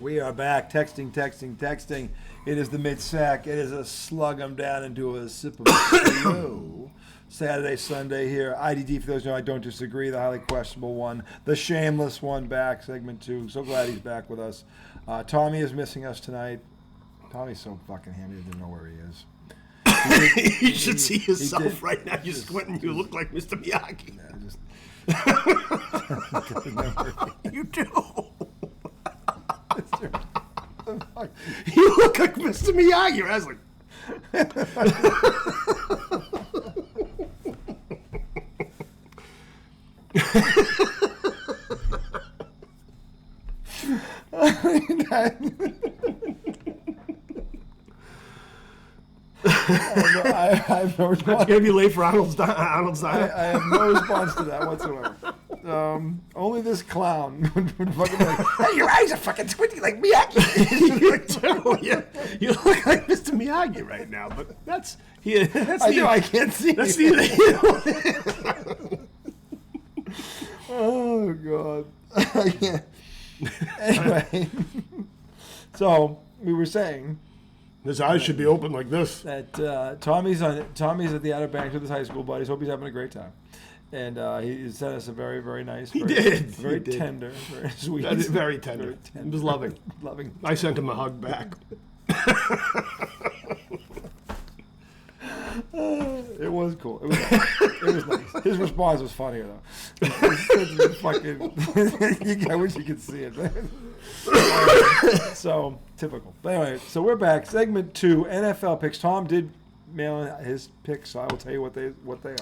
We are back. Texting. It is the mid-sack. It is a slug 'em down into a sip of slow. Saturday, Sunday here. IDD, for those who know, I don't disagree. The highly questionable one. The shameless one back, segment 2. So glad he's back with us. Tommy is missing us tonight. Tommy's so fucking handy, I didn't know where he is. You should see yourself right now. You're squinting. You look like Mr. Miyagi. You do. You look like Mr. Miyagi. I was like... I have no response. It's going to be late for Arnold's Diner. I have no response to that whatsoever. Only this clown would fucking be like, hey, your eyes are fucking squinty like Miyagi. You look like Mr. Miyagi right now, but that's I can't see. That's Oh God, I can't. Anyway, so we were saying his eyes should be open like this. that Tommy's at the Outer Banks with his high school buddies. Hope he's having a great time. And he sent us a very, very nice, very tender, very sweet. Very tender. It was loving. Loving. I sent him a hug back. It was cool. It was nice. His response was funnier though. I wish you could see it. So typical. But anyway, so we're back. Segment 2, NFL picks. Tom did mail in his picks, so I will tell you what they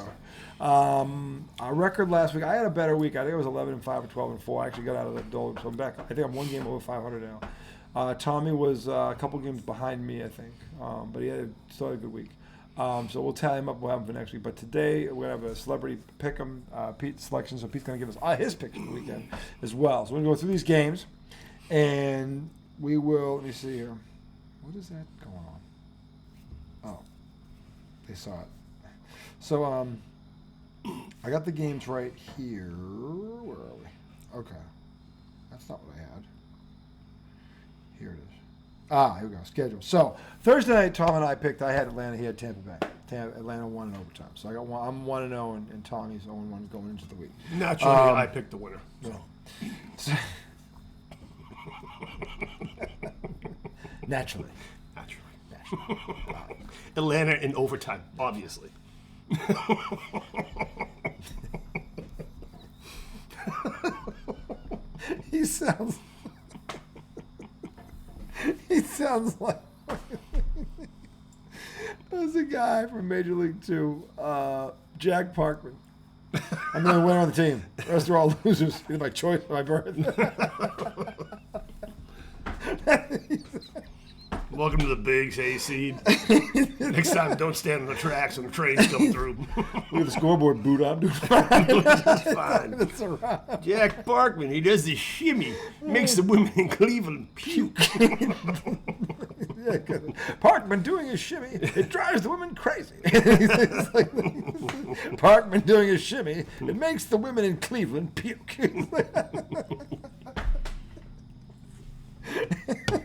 are. Our record last week, I had a better week. I think it was 11-5 or 12-4. I actually got out of the doldrums, so I'm back. I think I'm one game over 500 now. Tommy was a couple games behind me, I think, but he still had a good week. So we'll tally him up. We'll have him for next week. But today we have a celebrity pick'em Pete selection. So Pete's going to give us his picks for the weekend as well. So we're going to go through these games, and we will. Let me see here. What is that going on? Oh, they saw it. So I got the games right here. Where are we? Okay, that's not what I had. Here it is. Here we go. Schedule. So Thursday night, Tom and I picked. I had Atlanta. He had Tampa Bay. Atlanta won in overtime. So I got one. I'm 1-0, and Tommy's 0-1 going into the week. Naturally, I picked the winner. So. Naturally. Atlanta in overtime, obviously. He sounds like there's a guy from Major League 2, Jack Parkman. I'm the only winner on the team. The rest are all losers. Either by choice or by birth. Welcome to the Bigs hayseed. Next time, don't stand on the tracks when the trains come through. Look at the scoreboard, boot. I'm doing fine. It's fine. It's all right. Jack Parkman, he does this shimmy. Makes the women in Cleveland puke. Yeah, Parkman doing a shimmy. It drives the women crazy. Parkman doing a shimmy. It makes the women in Cleveland puke.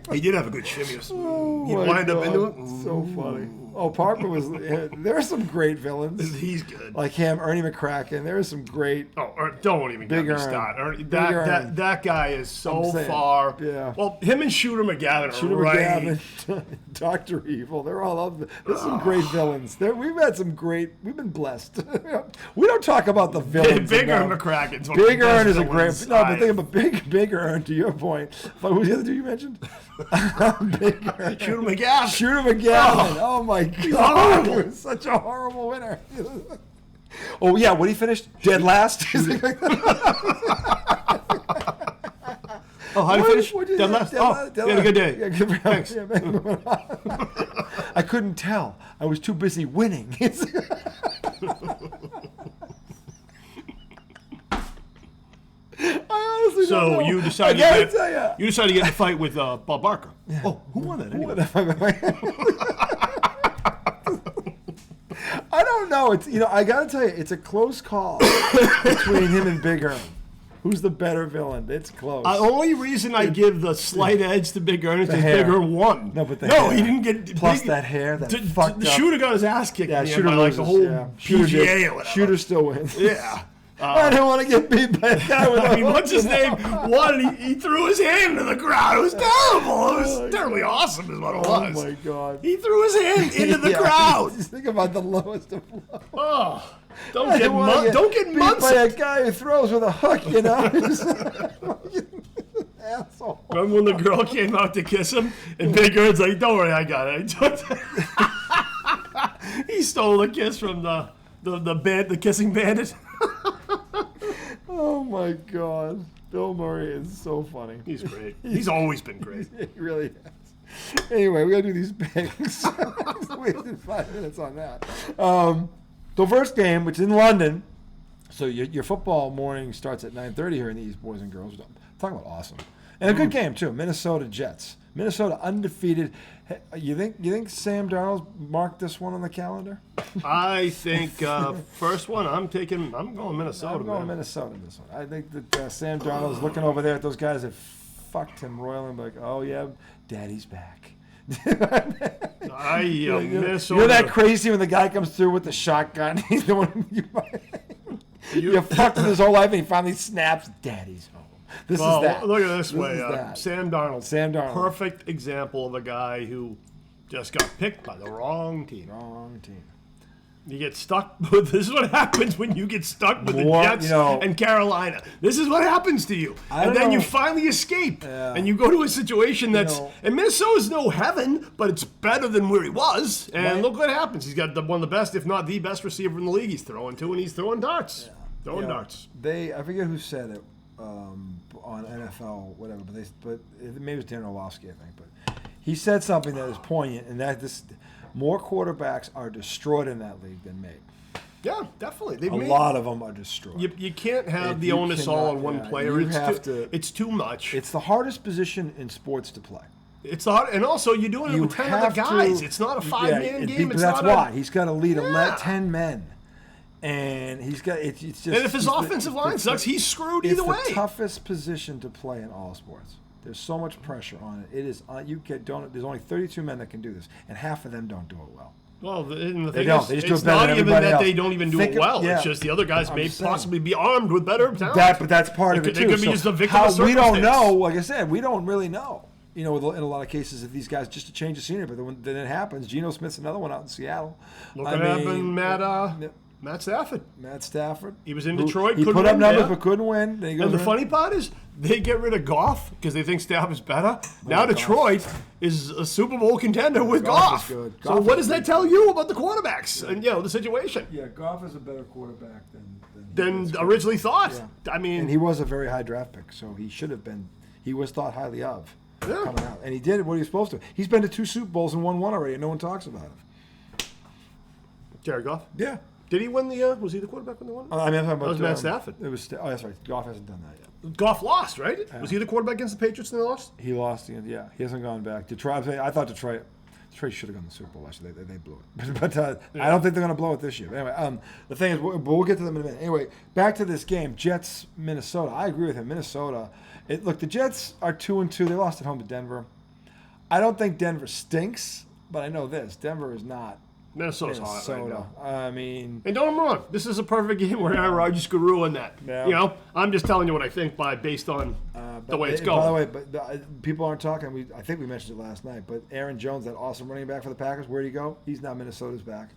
He did have a good shimmy. Oh, He'd wind up into it. So funny. Oh, Parkman was. There are some great villains. He's good. Like him, Ernie McCracken. There are some great. Oh, don't even get me started. That guy is so far. Yeah. Well, him and Shooter McGavin are right. Dr. Evil. They're all up there. There's some great villains. We've had some great. We've been blessed. We don't talk about the villains. Big Ern McCracken's one Big of the Ern best is a great. villains. No, but think about Big Ern. To your point, who's the other two you mentioned? Big Ern. Shooter McGavin. Shooter McGavin. Oh my God. He was such a horrible winner. Oh yeah, what he finished? Dead last? Oh, how did he finish? Dead last? Oh, you had a good day. Yeah, good for him. Thanks. Yeah, I couldn't tell. I was too busy winning. I honestly don't know. You decided to get in a fight with Bob Barker. Yeah. Oh, who won that anyway? I don't know. It's I gotta tell you, it's a close call between him and Big Ern. Who's the better villain? It's close. The only reason I give the slight edge to Big Ernest is Big Ern won. No, but he didn't get plus that hair. That fucked the up. Shooter got his ass kicked. Yeah, in the Shooter end by, like loses, the whole yeah. PGA or whatever. Shooter still wins. Yeah. I don't want to get beat by a guy with a what's his name? Won. He threw his hand into the crowd. It was terrible. It was terribly awesome, is what it was. Oh my god! He threw his hand into the crowd. Just think about the lowest of lows. Oh, don't get beat Munson by a guy who throws with a hook. You know, asshole. Remember when the girl came out to kiss him, and Big Ern's like, "Don't worry, I got it." He stole the kiss from the kissing bandit. Oh my god. Bill Murray is so funny. He's great. He's always been great. He really has. Anyway, we gotta do these picks. Wasted 5 minutes on that. The first game, which is in London, so your football morning starts at 9:30 here in the East, boys and girls. Talking about awesome. And a good game too. Minnesota Jets. Minnesota undefeated. You think Sam Darnold marked this one on the calendar? I think first one I'm going Minnesota. I'm going Minnesota this one. I think that Sam Darnold's looking over there at those guys that fucked him royally, like, oh yeah, Daddy's back. Minnesota. You're that crazy when the guy comes through with the shotgun. He's the one you fucked him his whole life, and he finally snaps. Daddy's home. This is that. Look at it this way. Sam Darnold. Perfect example of a guy who just got picked by the wrong team. You get stuck. This is what happens when you get stuck with the Jets and Carolina. This is what happens to you. And then you finally escape. Yeah. And you go to a situation that's... And Minnesota's no heaven, but it's better than where he was. And look what happens. He's got one of the best, if not the best receiver in the league he's throwing to, and he's throwing darts. Yeah. Throwing darts. I forget who said it on NFL, whatever, but maybe it was Dan Orlovsky, I think. But he said something that is poignant, and that more quarterbacks are destroyed in that league than made. Yeah, definitely. A lot of them are destroyed. You can't have the onus all on one player. It's too much. It's the hardest position in sports to play. It's hard, and also you're doing it with 10 other guys. It's not a 5-man game. But that's why he's got to lead 10 men, and he's got it's just. And if his offensive line sucks, he's screwed either way. It's the toughest position to play in all sports. There's so much pressure on it. It is there's only 32 men that can do this, and half of them don't do it well. Well, the thing they don't. Is, They just do it's it better not than even everybody that else. they don't even do it well. It's just the other guys may possibly be armed with better talent. But that's part of it too. They could be just a victim of circumstance. We don't know. Like I said, we don't really know. In a lot of cases, if these guys just to change the scenery, but then it happens. Geno Smith's another one out in Seattle. Look what happened, Matt Stafford. He was in Detroit. He put up numbers but couldn't win. And the funny part is, they get rid of Goff because they think Stafford's better. Now Detroit is a Super Bowl contender with Goff. So what does that tell you about the quarterbacks and the situation? Yeah, Goff is a better quarterback than originally thought. Yeah. I mean, and he was a very high draft pick, so he should have been. He was thought highly of coming out, and he did what he was supposed to. He's been to 2 Super Bowls and won one already, and no one talks about him. Jared Goff. Yeah. Did he win the? Was he the quarterback when they won? I'm talking about. That was Matt Stafford. It was. Oh, that's right. Goff hasn't done that yet. Goff lost, right? Was he the quarterback against the Patriots and they lost? He lost. Yeah, he hasn't gone back. Detroit. I thought Detroit should have gone to the Super Bowl. Actually, they blew it. But I don't think they're going to blow it this year. But anyway, the thing is, we'll get to them in a minute. Anyway, back to this game. Jets, Minnesota. I agree with him. Minnesota. Look, the Jets are 2-2. They lost at home to Denver. I don't think Denver stinks, but I know this: Denver is not. Minnesota's hot right now. I mean, and don't get me wrong, this is a perfect game where Aaron Rodgers could ruin that. Yeah. I'm just telling you what I think based on the way it's going. By the way, people aren't talking. I think we mentioned it last night, but Aaron Jones, that awesome running back for the Packers, where'd he go? He's now Minnesota's back.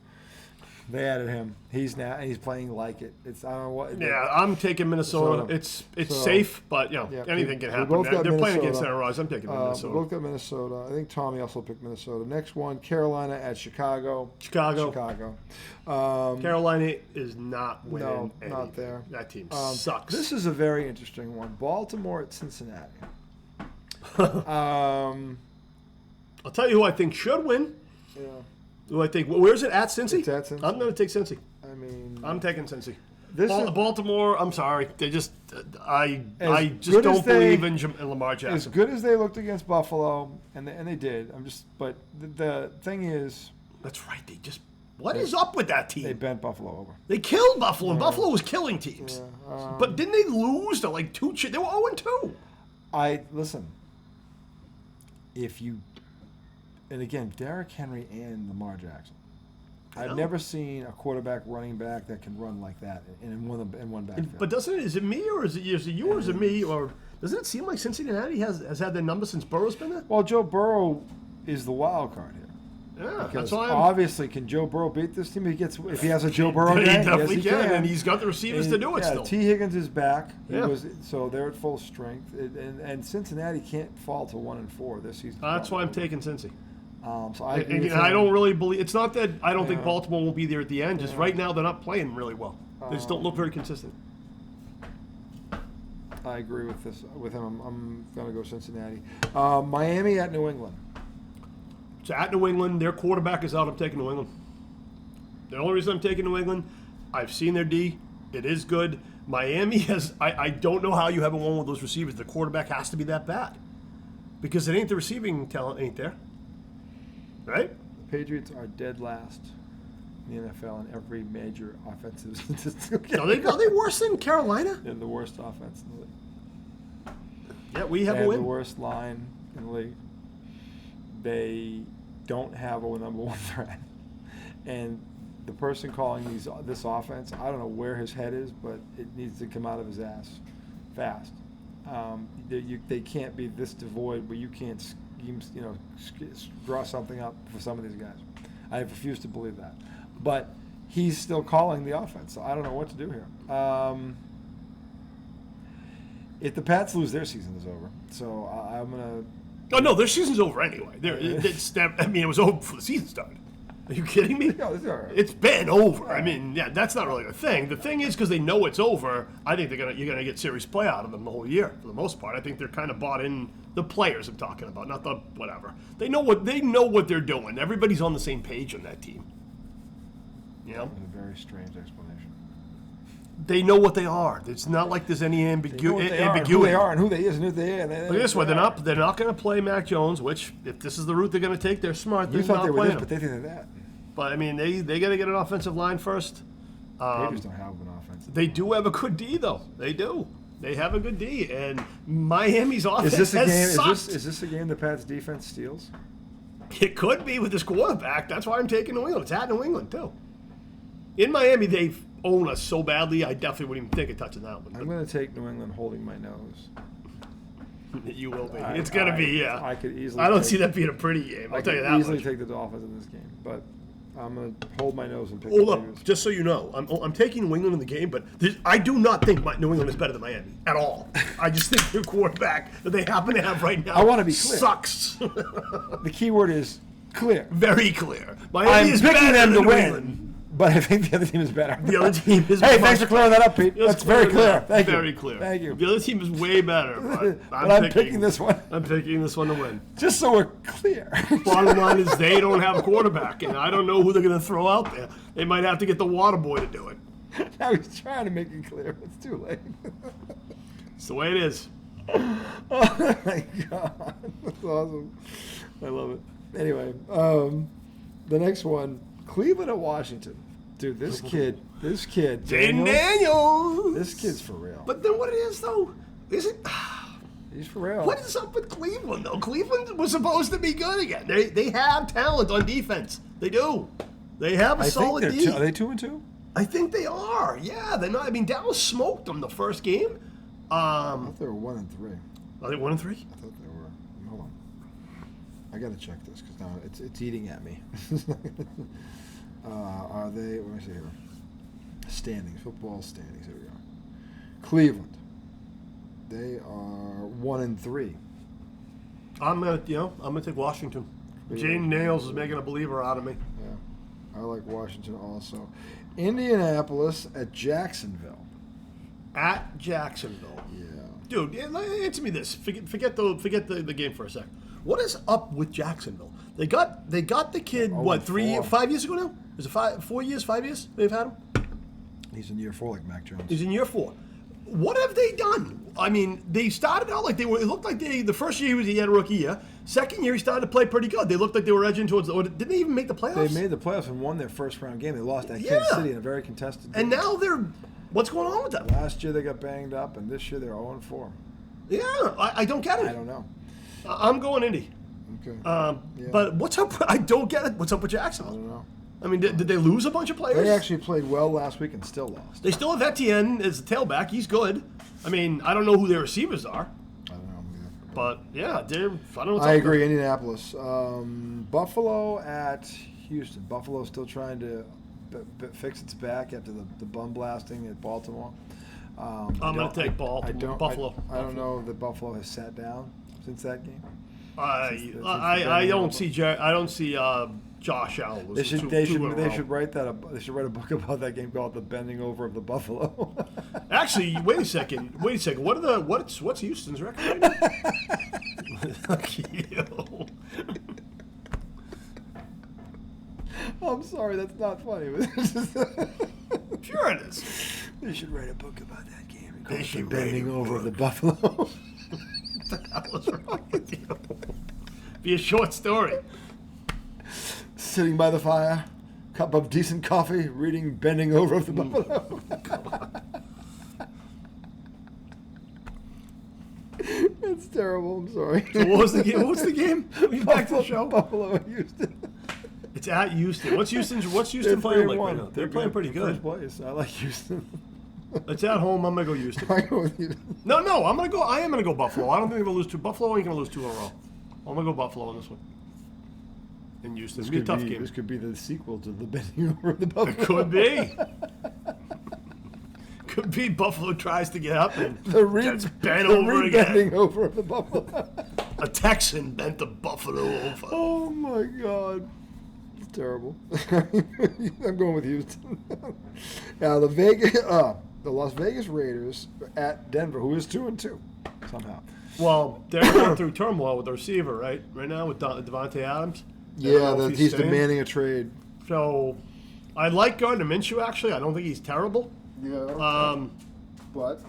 They added him. He's playing like it. It's I don't know what. Yeah, I'm taking Minnesota. It's safe, but anything can happen. They're playing against Aaron Rodgers. I'm taking Minnesota. We both got Minnesota. I think Tommy also picked Minnesota. Next one, Carolina at Chicago. Chicago. Carolina is not winning. No, anything. not there. That team sucks. This is a very interesting one. Baltimore at Cincinnati. I'll tell you who I think should win. Yeah. Who I think? Where is it? At Cincy? It's at Cincy. I'm going to take Cincy. I'm taking Cincy. Baltimore. I'm sorry. They just. I just don't believe in Lamar Jackson. As good as they looked against Buffalo, and they did. But the thing is. That's right. They just What is up with that team? They bent Buffalo over. They killed Buffalo, and Buffalo was killing teams. But didn't they lose to like two? They were 0-2. Listen. And again, Derrick Henry and Lamar Jackson. I've never seen a quarterback, running back that can run like that in one backfield. But is it me or is it you or is it me or doesn't it seem like Cincinnati has had their number since Burrow's been there? Well, Joe Burrow is the wild card here. Yeah, because that's why. Obviously, can Joe Burrow beat this team? If he has a Joe Burrow he game, definitely yes, he can. and he's got the receivers to do it still. T. Higgins is back. Yeah. So they're at full strength, and Cincinnati can't fall to 1-4 this season. That's why I'm taking Cincy. So I don't really believe it's not that I don't think Baltimore will be there at the end. Just right now they're not playing really well. They just don't look very consistent. I agree with him. I'm going to go Cincinnati. Miami at New England. So at New England, their quarterback is out. I'm taking New England. The only reason I'm taking New England, I've seen their D. It is good. Miami has. I don't know how you haven't won with those receivers. The quarterback has to be that bad because it ain't the receiving talent ain't there. Right? The Patriots are dead last in the NFL in every major offensive statistic. Are they worse than Carolina? They're the worst offense in the league. Yeah, we have a win. The worst line in the league. They don't have a number one threat. And the person calling this offense, I don't know where his head is, but it needs to come out of his ass fast. They can't be this devoid where you can't draw something up for some of these guys. I refuse to believe that. But he's still calling the offense, so I don't know what to do here. If the Pats lose, their season is over. So I'm going to... Oh, no, their season's over anyway. It was over before the season started. Are you kidding me? No, it's all right. It's been over. I mean, yeah, that's not really the thing. The thing is, because they know it's over, I think you're gonna get serious play out of them the whole year for the most part. I think they're kind of bought in. The players I'm talking about, not the whatever. They know what they're doing. Everybody's on the same page on that team. You know, a very strange explanation. They know what they are. It's not like there's any ambiguity. Who they are and who they is and who they are. Look at this way. They're not going to play Mac Jones. Which, if this is the route they're going to take, they're smart. You thought they were this, but they think they're that. But I mean, they got to get an offensive line first. Patriots don't have an offensive. They do have a good D, though. They do. They have a good D, and Miami's offense is this a game the Pats defense steals? It could be with this quarterback. That's why I'm taking New England. It's at New England too. In Miami, they own us so badly. I definitely wouldn't even think of touching that one. I'm going to take New England holding my nose. You will be. It's going to be, yeah. I could easily. I don't see that being a pretty game. I'll tell you that. I could easily take the Dolphins in this game, but I'm going to hold my nose and pick Hold the up, Patriots. just so you know, I'm taking New England in the game, but I do not think New England is better than Miami at all. I just think their quarterback that they happen to have right now I want to be clear. Sucks. The key word is clear. Very clear. Miami is picking better them than to New win, England. but I think the other team is better. The other team is Hey, thanks for clearing that up, Pete. That's very clear. Thank you. Very clear. Thank you. The other team is way better, but I'm picking this one. I'm picking this one to win. Just so we're clear. Bottom line is they don't have a quarterback, and I don't know who they're going to throw out there. They might have to get the water boy to do it. Now he's trying to make it clear. It's too late. It's the way it is. Oh, my God. That's awesome. I love it. Anyway, the next one, Cleveland at Washington. Dude, this kid, Jaden Daniels. This kid's for real. But then what it is, though, is it... He's for real. What is up with Cleveland, though? Cleveland was supposed to be good again. They have talent on defense. They do. They have a solid D. Are they 2-2? I think they are. Yeah, they're not. I mean, Dallas smoked them the first game. I thought they were 1-3. Are they 1-3? I thought they were. Hold on. I got to check this because now it's eating at me. Are they? Let me see here. Standings, football standings. Here we go. Cleveland. They are 1-3. I'm gonna take Washington. Jaden Nails is making a believer out of me. Yeah, I like Washington also. Indianapolis at Jacksonville. At Jacksonville. Yeah. Dude, answer me this. Forget the game for a sec. What is up with Jacksonville? They got the kid 5 years ago now? Is it 4 years, 5 years they've had him? He's in year 4 like Mac Jones. He's in year 4. what have they done? I mean, they started out like they were. It looked like the first year he had a rookie year. Second year he started to play pretty good. They looked like they were edging towards. Didn't they even make the playoffs? They made the playoffs and won their first round game. They lost at Kansas City in a very contested game. And now they're. What's going on with them? Last year they got banged up, and this year they're 0-4. Yeah, I don't get it. I don't know. I'm going Indy. Okay. But what's up? I don't get it. What's up with Jacksonville? I don't know. I mean, did they lose a bunch of players? They actually played well last week and still lost. They still have Etienne as the tailback. He's good. I mean, I don't know who their receivers are. I don't know. Yeah. But, yeah, I don't know what's I up agree. there. Indianapolis. Buffalo at Houston. Buffalo's still trying to fix its back after the bum blasting at Baltimore. I'm going to take Buffalo. I don't know that Buffalo has sat down since that game. I don't see Josh Allen. They should write a book about that game called "The Bending Over of the Buffalo." Actually, wait a second. What's Houston's record right now? Fuck you. I'm sorry, that's not funny. Sure it is. They should write a book about that game. They should Bending Over of the Buffalo. What the hell is wrong with you? Be a short story. Sitting by the fire, cup of decent coffee, reading Bending Over of the Buffalo. It's terrible. I'm sorry. So what was the game? Back to the show. Buffalo, Houston. It's at Houston. What's Houston playing like right now? They're playing pretty good. First place. I like Houston. It's at home. I'm gonna go Houston. I go with you. No, I am gonna go Buffalo. I don't think they're gonna lose two. Buffalo ain't gonna lose two in a row. I'm gonna go Buffalo on this one. In Houston, it's gonna be a tough game. This could be the sequel to the Bending Over of the Buffalo. It could be. Could be Buffalo tries to get up and gets bent over again. Bending Over of the Buffalo. A Texan bent the Buffalo over. Oh my God. It's terrible. I'm going with Houston. Now the Las Vegas Raiders at Denver, who is 2-2 somehow. Well, they're going through turmoil with the receiver, right? Right now with Devontae Adams. Yeah, he's demanding a trade. So, I like Gardner Minshew, actually. I don't think he's terrible. Yeah. Okay. But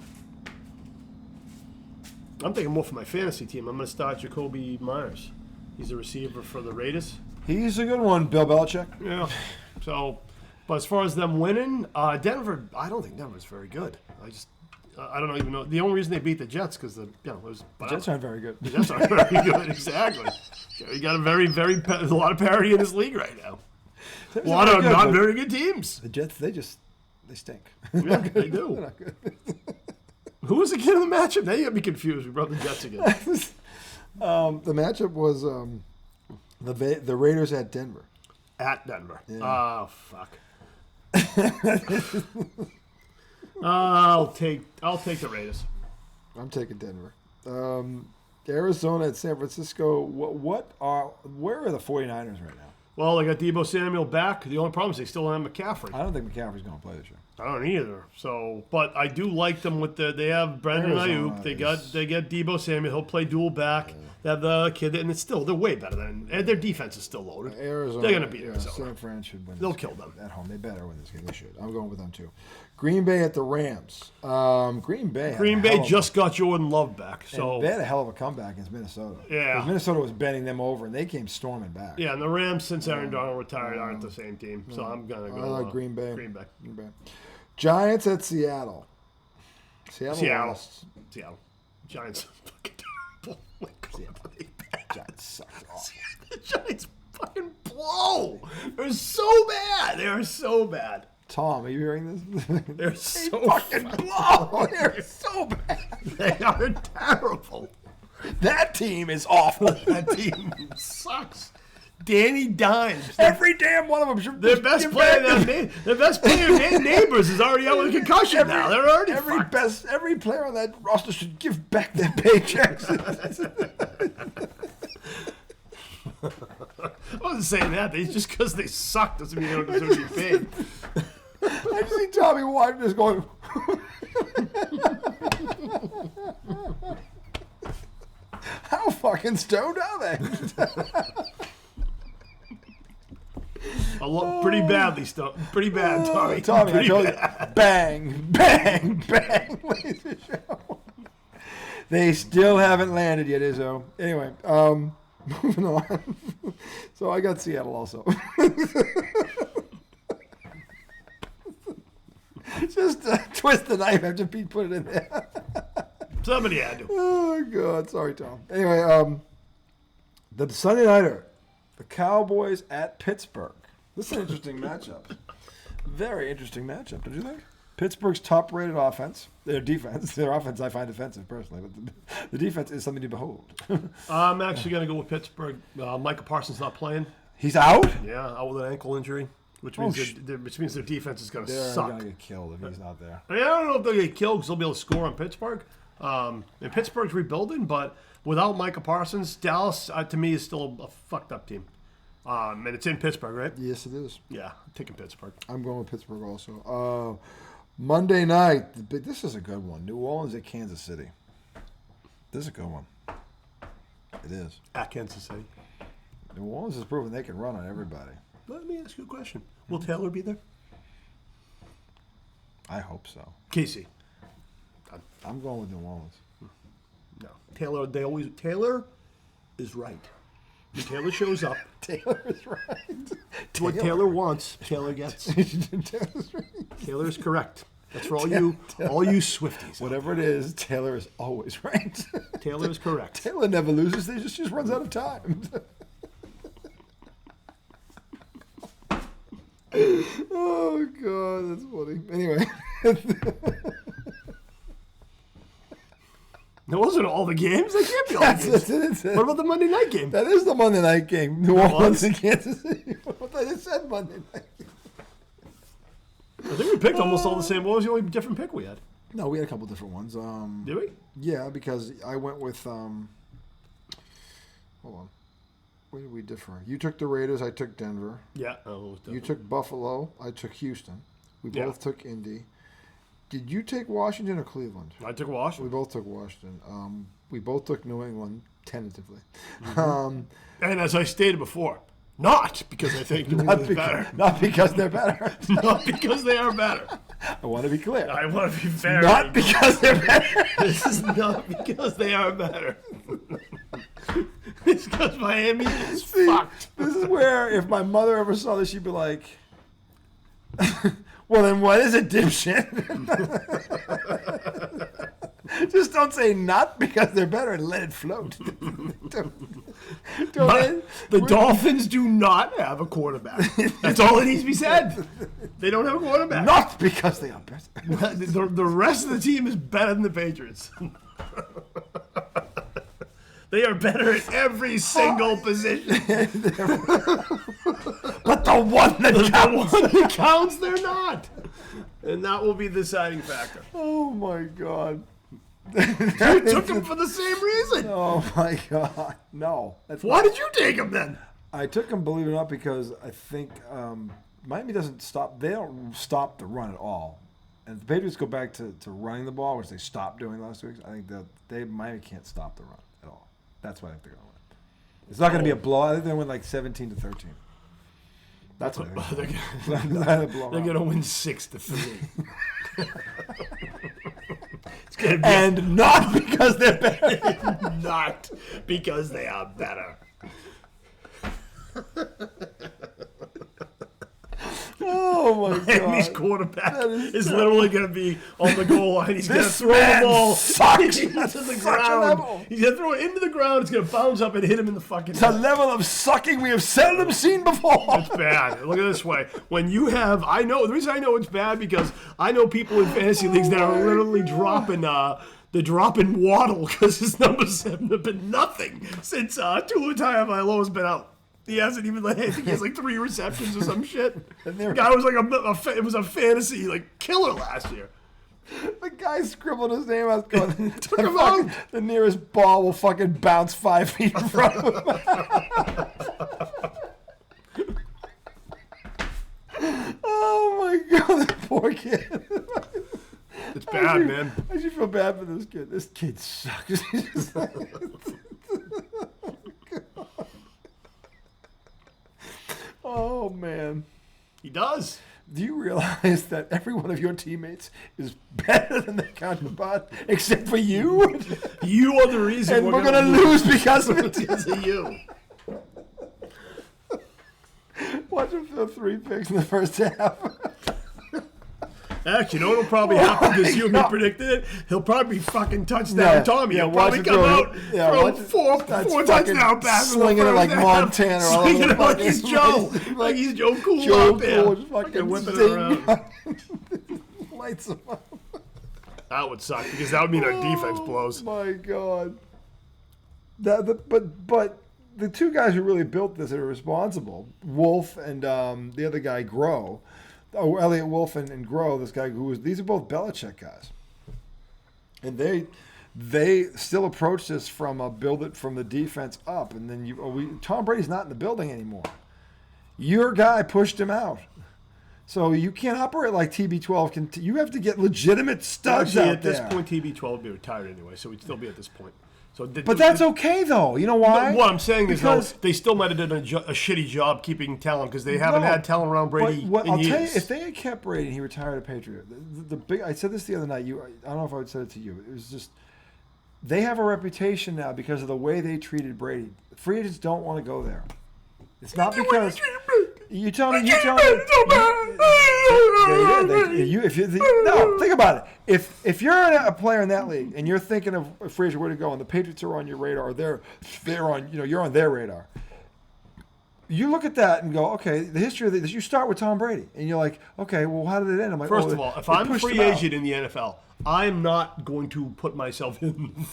I'm thinking more for my fantasy team. I'm going to start Jacoby Myers. He's a receiver for the Raiders. He's a good one, Bill Belichick. Yeah. So, but as far as them winning, Denver, I don't think Denver's very good. I don't even know. The only reason they beat the Jets because the Jets aren't very good. The Jets aren't very good, exactly. You got a a lot of parity in this league right now. A lot of not very good teams. The Jets, they stink. Yeah, they do. They're not good. Who was the kid in the matchup? Now you got me confused. We brought the Jets again. The matchup was the Raiders at Denver. At Denver. Yeah. Oh, fuck. I'll take the Raiders. I'm taking Denver. Arizona at San Francisco. Where are the 49ers right now? Well, they got Deebo Samuel back. The only problem is they still don't have McCaffrey. I don't think McCaffrey's going to play this year. I don't either. So, but I do like them with they have Brandon Ayuk. They get Deebo Samuel. He'll play dual back. Yeah. They have the kid, and they're way better than their defense is still loaded. Arizona, they're going to beat Arizona. San Fran should win. They'll kill them at home. They better win this game. They should. I'm going with them too. Green Bay at the Rams. Green Bay just got Jordan Love back, so they had a hell of a comeback against Minnesota. Yeah, Minnesota was bending them over, and they came storming back. Yeah, and the Rams, since Aaron Donald retired, aren't the same team. So I'm gonna go Green Bay. Green Bay. Giants at Seattle. Seattle. Giants fucking terrible. Oh my God. Giants suck. The Giants fucking blow. They're so bad. They are so bad. Tom, are you hearing this? They're so fucking blow. They're so bad. They are terrible. That team is awful. That team sucks. Danny Dimes. Every damn one of them should. Their best player, Neighbors, is already out with a concussion now. They're already every player on that roster should give back their paychecks. I wasn't saying that. Just because they suck doesn't mean they don't deserve to be paid. I just see Tommy White just going. How fucking stoned are they? Pretty badly, pretty bad, Tommy. Tommy, pretty I told bad. you. Bang, bang, bang. Ladies and gentlemen. They still haven't landed yet, Izzo. Anyway, moving on. So I got Seattle also. Just twist the knife after Pete put it in there. Somebody had to. Oh, God. Sorry, Tom. Anyway, the Sunday Nighter. The Cowboys at Pittsburgh. This is an interesting matchup. Very interesting matchup, don't you think? Pittsburgh's top-rated offense. Their defense. Their offense I find offensive, personally. But the defense is something to behold. I'm actually going to go with Pittsburgh. Micah Parsons not playing. He's out? Yeah, out with an ankle injury, which means their defense is going to suck. They're going to get killed if he's not there. I don't know if they'll get killed because they'll be able to score on Pittsburgh. And Pittsburgh's rebuilding, but without Micah Parsons, Dallas, to me, is still a fucked up team. And it's in Pittsburgh, right? Yes, it is. Yeah, I'm taking Pittsburgh. I'm going with Pittsburgh also. Monday night. This is a good one. New Orleans at Kansas City. This is a good one. It is. At Kansas City. New Orleans has proven they can run on everybody. Let me ask you a question. Will Taylor be there? I hope so. Casey. I'm going with New Orleans. No. Taylor is right. When Taylor shows up. Taylor is right. What Taylor wants, Taylor gets. Taylor's right. Taylor is correct. That's for all you Swifties. Whatever it is, Taylor is always right. Taylor is correct. Taylor never loses. They just runs out of time. Oh, God, that's funny. Anyway. That wasn't all the games. They can't be all the games. What about the Monday night game? That is the Monday night game. New Orleans and Kansas City. I just said Monday night. I think we picked almost all the same. What was the only different pick we had? No, we had a couple different ones. Did we? Yeah, because I went with. Hold on. Where did we differ? You took the Raiders. I took Denver. Yeah. You took Buffalo. I took Houston. We both took Indy. Did you take Washington or Cleveland? I took Washington. We both took Washington. We both took New England, tentatively. Mm-hmm. And as I stated before, not because I think New England is better. Not because they're better. Not because they are better. I want to be clear. I want to be fair. Not because they're better. This is not because they are better. It's because Miami is fucked. This is where, if my mother ever saw this, she'd be like, well, then what is it, dipshit? Just don't say not because they're better and let it float. The Dolphins do not have a quarterback. That's all that needs to be said. They don't have a quarterback. Not because they are better. The rest of the team is better than the Patriots. They are better at every single position. But the one that counts, they're not. And that will be the deciding factor. Oh, my God. You took him for the same reason. Oh, my God. No. Why did you take him then? I took him, believe it or not, because I think Miami doesn't stop. They don't stop the run at all. And if the Patriots go back to running the ball, which they stopped doing last week, I think that Miami can't stop the run at all. That's why I think they're going to win. It's not going to be a blowout. I think they're going to win like 17-13. That's what I think. They're going to win 6-3. It's gonna be and not because they're better. Not because they are better. Oh, my God. Miami's quarterback is literally going to be on the goal line. He's going to throw the ball into the ground. He's going to throw it into the ground. It's going to bounce up and hit him in the fucking head. It's a level of sucking we have seldom seen before. It's bad. Look at it this way. When you have, the reason I know it's bad because I know people in fantasy leagues that are literally dropping Waddle because his numbers have been nothing since Tua Tagovailoa's been out. He hasn't even I think he has like 3 receptions or some shit. The guy was like it was a fantasy like killer last year. The guy scribbled his name out going, took him out. The nearest ball will fucking bounce 5 feet in front of him. Oh my God, that poor kid. It's bad, man. I should feel bad for this kid. This kid sucks. Oh man. He does. Do you realize that every one of your teammates is better than their counterpart, except for you? You are the reason and we're going to lose because of it. Because of you. Watch him throw 3 picks in the first half. Actually, you know what'll probably happen because you and me predicted it? He'll probably be fucking touchdown Tommy. He'll probably come out, throw four touchdown passes. Slinging it like Montana. Slinging it like he's Joe. Like he's Joe Cool out there. Just fucking whipping it around. Lights him up. That would suck because that would mean our defense blows. Oh, my God. But the 2 guys who really built this are responsible, Wolf and the other guy, Groh. Oh, Elliot Wolf and Groh, this guy these are both Belichick guys. And they still approach this from build it from the defense up. And then Tom Brady's not in the building anymore. Your guy pushed him out. So you can't operate like TB12. You have to get legitimate studs out at there. At this point, TB12 would be retired anyway, so we'd still be at this point. So but that's okay, though. You know why? What I'm saying is, they still might have done a shitty job keeping talent because they haven't had talent around Brady in I'll years. tell you, if they had kept Brady and he retired a Patriot, I said this the other night. I don't know if I would said it to you. It was just they have a reputation now because of the way they treated Brady. Free agents don't want to go there. It's not because you tell me. No, think about it. If you're a player in that league and you're thinking of a free agent where to go, and the Patriots are on your radar, they're on, you're on their radar. You look at that and go, okay, the history of this. You start with Tom Brady, and you're like, okay, well, how did it end? I'm like, first of all, if I'm a free agent in the NFL, I'm not going to put myself in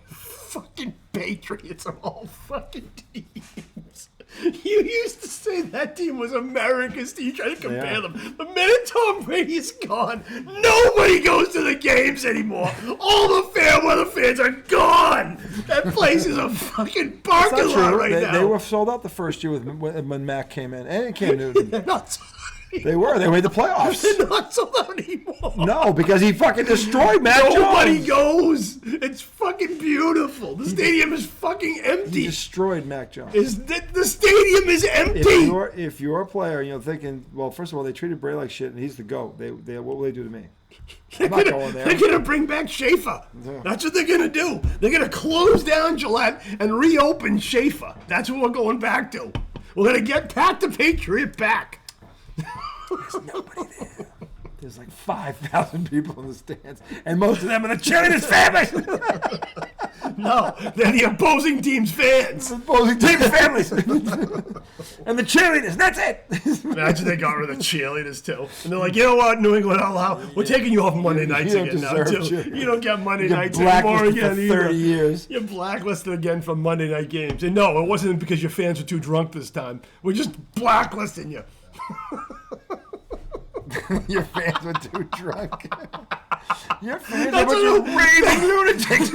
fucking Patriots of all fucking teams. You used to say that team was America's team. You try to compare them. The minute Tom Brady is gone, nobody goes to the games anymore. All the fair weather fans are gone. That place is a fucking parking lot right now. They were sold out the first year when Mac came in, and Cam Newton. They're not sold out. They were. They made the playoffs. They're not sold out anymore. No, because he fucking destroyed Mac Jones. Nobody goes. It's fucking beautiful. The stadium is fucking empty. He destroyed Mac Jones. The stadium is empty. If you're a player, thinking, well, first of all, they treated Bray like shit, and he's the GOAT. What will they do to me? I'm not going there. They're going to bring back Schaefer. Yeah. That's what they're going to do. They're going to close down Gillette and reopen Schaefer. That's what we're going back to. We're going to get Pat the Patriot back. There's nobody there. There's like 5,000 people in the stands, and most of them are the cheerleaders' families. No, they're the opposing team's fans. Opposing team's families. And the cheerleaders, that's it. Imagine they got rid of the cheerleaders, too. And they're like, you know what, New England, we're taking you off Monday nights again now, too. You don't get Monday nights anymore again for 30 years. You're blacklisted again from Monday night games. And no, it wasn't because your fans were too drunk this time. We're just blacklisting you. Your fans were too drunk. Your fans were too raving lunatics.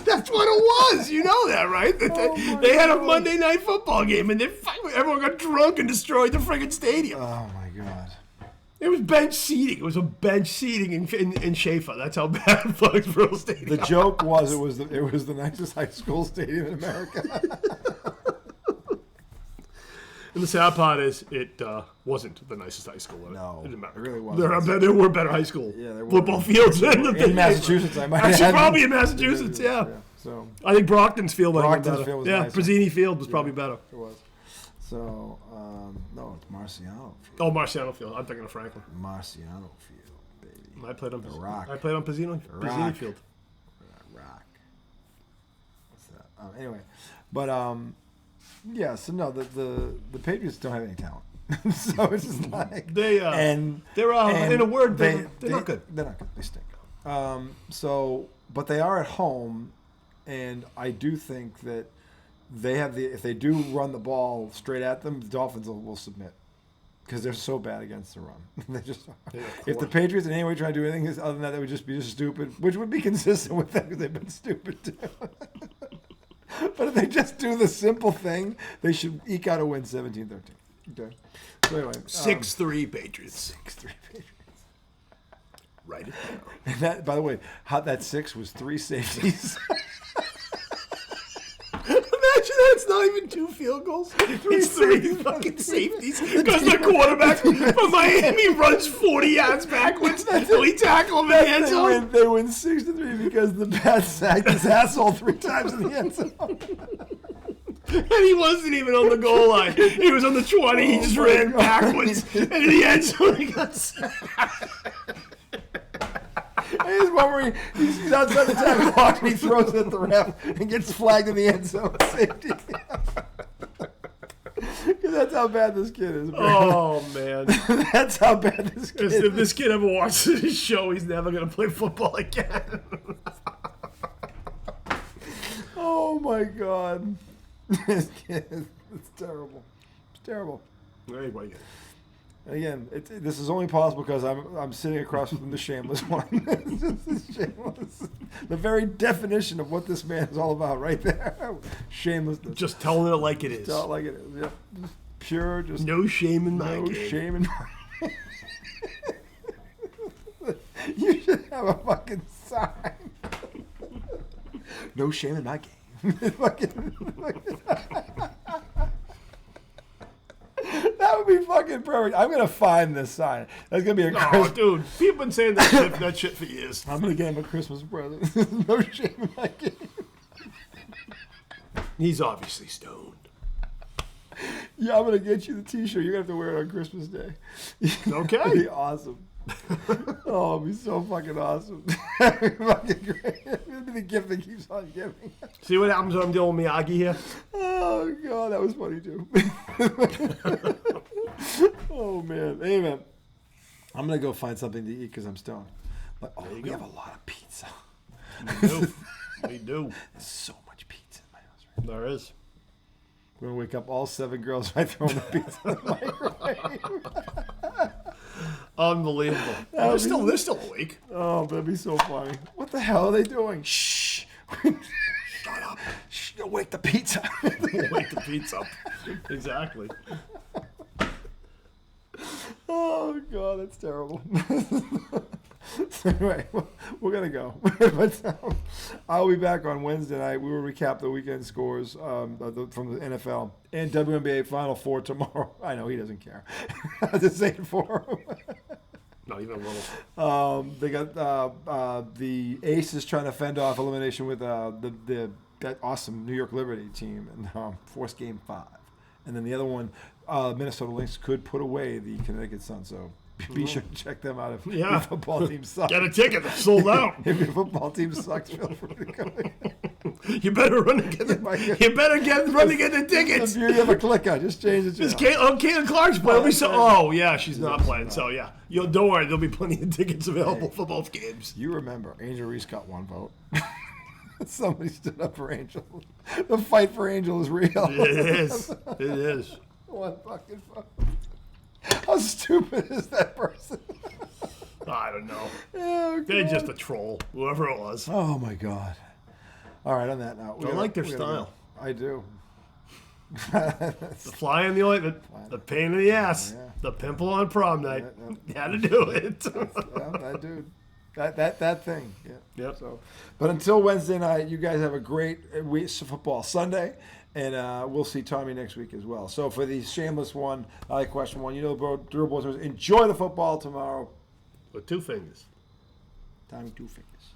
That's what it was. You know that, right? They had a Monday night football game, and everyone got drunk and destroyed the friggin' stadium. Oh, my God. It was bench seating. It was a bench seating in Schaefer. That's how bad Foxborough Stadium. The joke was it was the nicest high school stadium in America. And the sad part is, it wasn't the nicest high school in America. It really wasn't. There were better high school football fields in Massachusetts. I might actually probably in Massachusetts. Yeah. So I think Brockton's Field was better. Field was nicer. Prezzini Field was probably better. It was. So no, it's Marciano Field. Oh, Marciano Field. I'm thinking of Franklin. Marciano Field, baby. I played on the Rock. I played on Prezzini Field. Rock. What's that? Anyway, but yeah, so no, the Patriots don't have any talent. So it's just like they're in a word they're not good. They're not good. They stink. But they are at home, and I do think that they have if they do run the ball straight at them, the Dolphins will submit because they're so bad against the run. They just if the Patriots in any way try to do anything other than that, they would just be stupid, which would be consistent with them because they've been stupid too. But if they just do the simple thing, they should eke out a win 17-13. Okay. So anyway. 6-3 Patriots. 6-3 Patriots. Write it down. And that, by the way, that 6 was 3 safeties. Imagine that it's not even 2 field goals. It's 3 fucking safeties because the quarterback from Miami runs 40 yards backwards and we tackle him in the end zone. They win 6-3 because the bat sacked his asshole 3 times in the end zone. And he wasn't even on the goal line. He was on the 20. He just ran backwards. And in the end zone, he got sacked. He's one where he's outside the tackle box and he throws it at the ref and gets flagged in the end zone. Safety. Because that's how bad this kid is, bro. Oh, man. That's how bad this kid is. If this kid ever watches this show, he's never going to play football again. Oh, my God. This kid it's terrible. It's terrible. Anyway. Again, this is only possible because I'm sitting across from the shameless one. It's shameless. The very definition of what this man is all about, right there. Shamelessness. Just telling it like it is. Tell it like it is. Yep. Just pure. Just no shame in my game. No shame in my. You should have a fucking sign. No shame in my game. That would be fucking perfect. I'm gonna find this sign. That's gonna be a Christmas. Oh, dude, people been saying that shit for years. I'm gonna get him a Christmas present. No shame in my game. He's obviously stoned. Yeah, I'm gonna get you the T-shirt. You're gonna have to wear it on Christmas Day. Okay. It'd be awesome. Oh, it'd be so fucking awesome. It'd be fucking great. It'd be the gift that keeps on giving. See what happens when I'm dealing with Miyagi here? Oh, God, that was funny, too. Oh, man. Hey, man. I'm going to go find something to eat because I'm stoned. But, we have a lot of pizza. We do. There's so much pizza in my house right now. There is. We're going to wake up all 7 girls by throwing the pizza in the microwave. Unbelievable. They're still awake. Oh, that'd be so funny. What the hell are they doing? Shh. Shut up. Shh, you'll wake the pizza. Wake the pizza up. Exactly. Oh, God, that's terrible. So anyway, we're going to go. But I'll be back on Wednesday night. We will recap the weekend scores from the NFL and WNBA Final Four tomorrow. I know he doesn't care. I just say it for him. Not even a little. They got the Aces trying to fend off elimination with that awesome New York Liberty team and force game 5. And then the other one, Minnesota Lynx could put away the Connecticut Sun. So be sure to check them out if your football team sucks. Get a ticket. They're sold out. If your football team sucks, feel free to go. You better run to get run to get the tickets. The beauty of a clicker. Just change it. Caitlin Clark's playing. Oh, yeah, she's not playing. So, yeah. Don't worry. There'll be plenty of tickets available for both games. You remember, Angel Reese got 1 vote. Somebody stood up for Angel. The fight for Angel is real. It is. It is. 1 fucking vote. How stupid is that person? I don't know. Oh, they're just a troll, whoever it was. Oh, my God. All right, on that note. I like their style. I do. The fly in the ointment, the pain in the ass, the pimple on prom night. You had to do it. That dude. That thing. Yeah. Yep. So, but until Wednesday night, you guys have a great week football Sunday. And we'll see Tommy next week as well. So for the shameless one, question 1, Drew Boys, enjoy the football tomorrow. With 2 fingers. Time 2 fingers.